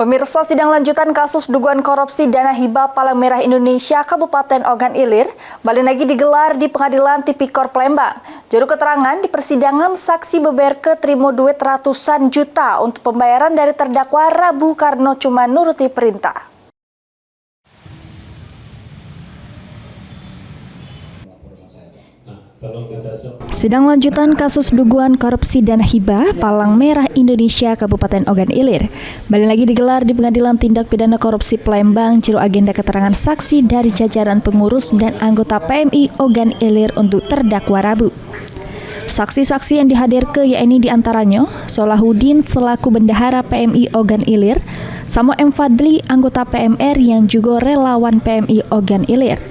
Pemirsa, sidang lanjutan kasus dugaan korupsi dana hibah Palang Merah Indonesia Kabupaten Ogan Ilir balik lagi digelar di Pengadilan Tipikor Palembang. Juru keterangan di persidangan saksi beberke terima duit ratusan juta untuk pembayaran dari terdakwa Rabu karena cuma nuruti perintah. Sidang lanjutan kasus dugaan korupsi dana hibah Palang Merah Indonesia Kabupaten Ogan Ilir balik lagi digelar di Pengadilan Tindak Pidana Korupsi Palembang. Juru agenda keterangan saksi dari jajaran pengurus dan anggota PMI Ogan Ilir untuk terdakwa Rabu. Saksi-saksi yang dihadirkan yakni diantaranya Solahuddin selaku bendahara PMI Ogan Ilir, Samo M. Fadli anggota PMR yang juga relawan PMI Ogan Ilir.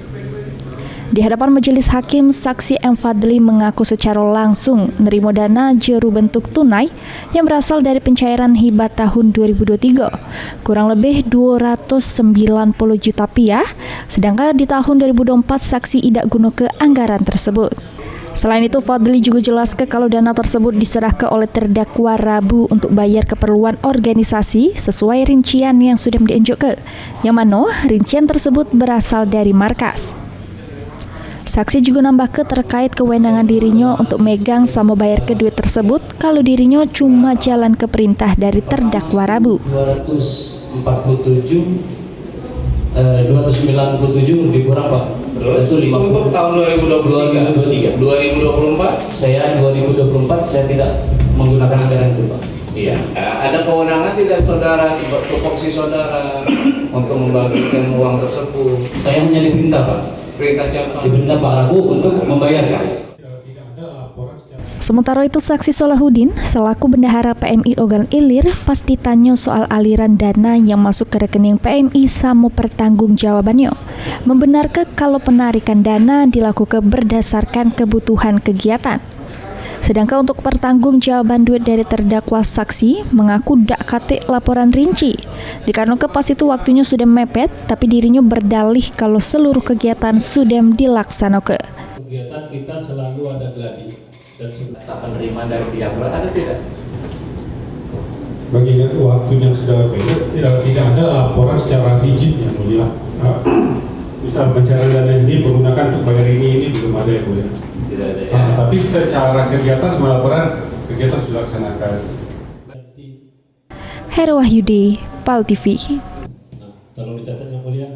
Di hadapan majelis hakim, saksi M. Fadli mengaku secara langsung menerima dana juru bentuk tunai yang berasal dari pencairan hibah tahun 2023, kurang lebih 290 juta rupiah, sedangkan di tahun 2024 saksi tidak guna ke anggaran tersebut. Selain itu, Fadli juga jelaskan kalau dana tersebut diserahkan oleh terdakwa Rabu untuk bayar keperluan organisasi sesuai rincian yang sudah diunjukkan, yang mana rincian tersebut berasal dari markas. Saksi juga nambahkan terkait kewenangan dirinya untuk megang sama bayar ke duit tersebut kalau dirinya cuma jalan ke perintah dari terdakwa Rabu. 297 dikurang Pak. Itu 50. Untuk tahun 2023. 2024 Saya 2024 saya tidak menggunakan anggaran itu Pak. iya. Ada kewenangan tidak saudara tupoksi saudara untuk membagikan uang tersebut? Saya hanya diperintah Pak. Perintah siapa? Diperintah Pak Rabu untuk membayarkan. Sementara itu, saksi Solahuddin selaku bendahara PMI Ogan Ilir pas ditanya soal aliran dana yang masuk ke rekening PMI sama pertanggungjawabannya, membenarkan kalau penarikan dana dilakukan berdasarkan kebutuhan kegiatan. Sedangkan untuk pertanggungjawaban duit dari terdakwa, saksi mengaku dak kate laporan rinci. Dikarenakan pas itu waktunya sudah mepet, tapi dirinya berdalih kalau seluruh kegiatan sudah dilaksanakan. Kegiatan kita selalu ada gladi dan Penerimaan dari pihak ada tidak? Mengingat waktunya sudah beda, tidak ada laporan secara rigid yang mulia. Misal pencairan dana ini menggunakan untuk bayar ini belum ada yang mulia. Tidak ada ya. Tapi secara kegiatan semua laporan kegiatan sudah dilaksanakan. Heru Wahyudi, PAL TV. Tolong dicatat yang mulia.